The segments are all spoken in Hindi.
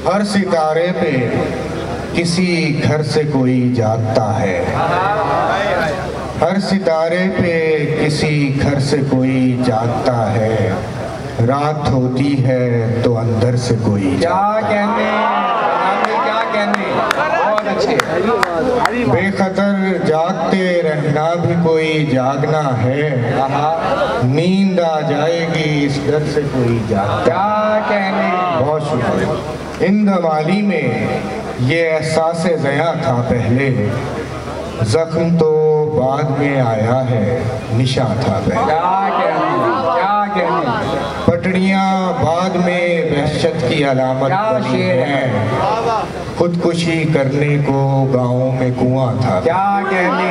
हर सितारे पे किसी घर से कोई जागता है, हर सितारे पे किसी घर से कोई जागता है। रात होती है तो अंदर से कोई क्या कहने, क्या कहने, बहुत अच्छे। बेखतर जागते रहना भी कोई जागना है, नींद आ जाएगी इस डर से कोई जागता। क्या कहने, बहुत शुक्रिया। इंदमाली में ये एहसास ज़या था पहले, जख्म तो बाद में आया है, निशा था पहले। क्या कहने, क्या कहने, पटड़ियाँ बाद में वहशत की अलामत बनी हैं, खुदकुशी करने को गाँव में कुआं था। क्या कहने,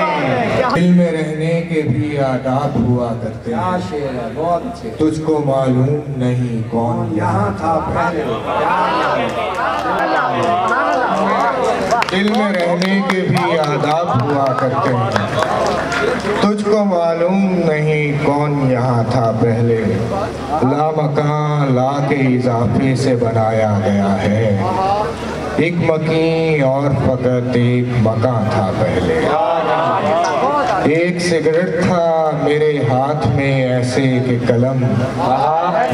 दिल में रहने के भी आदाब हुआ करते क्या हैं, शेर है, बहुत अच्छे। तुझको मालूम नहीं कौन यहाँ था पहले। दिल में रहने के भी आदाब हुआ करते हैं, तुझको मालूम नहीं कौन यहाँ था पहले। लामकान ला के इजाफे से बनाया गया है, एक मकीन और फकत एक मकान था पहले। एक सिगरेट था मेरे हाथ में ऐसे कि कलम,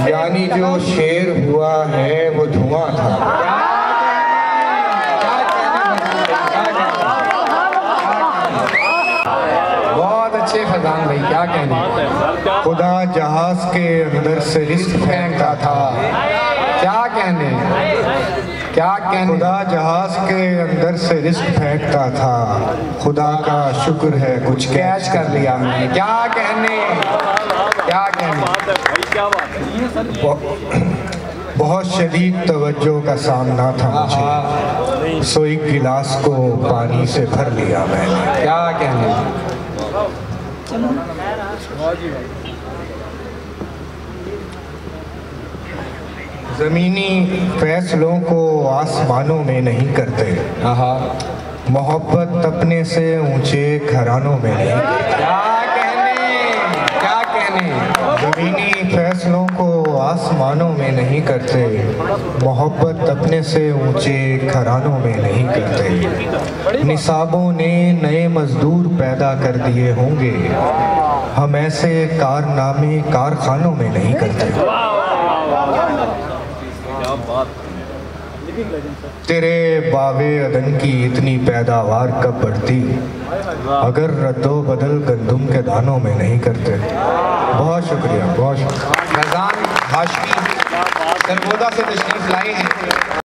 यानी जो शेर हुआ है वो धुआं था। बहुत अच्छे फरजान भाई, क्या कहने। खुदा जहाज के अंदर से रिस्क फेंकता था। क्या कहने, क्या कहने, खुदा जहाज के अंदर से रिस्क फेंकता था, खुदा का शुक्र है कुछ कैच कर लिया मैंने। क्या कहने, क्या कहने, बहुत शदीद तवज्जो का सामना था मुझे, सो एक गिलास को पानी से भर लिया मैंने। क्या कहने, ज़मीनी फैसलों को आसमानों में नहीं करते, मोहब्बत अपने से ऊंचे घरानों में नहीं। क्या कहने, क्या कहने, ज़मीनी फैसलों को आसमानों में नहीं करते, मोहब्बत अपने से ऊंचे घरानों में नहीं करते। निसाबों ने नए मजदूर पैदा कर दिए होंगे, हम ऐसे कारनामे कारखानों में नहीं करते। तेरे बावे अदन की इतनी पैदावार कब बढ़ती, अगर रद्दो बदल गंदुम के दानों में नहीं करते। बहुत शुक्रिया, बहुत शुक्रिया। फरजान हाशमी सरगोदा से तशरीफ लाए हैं।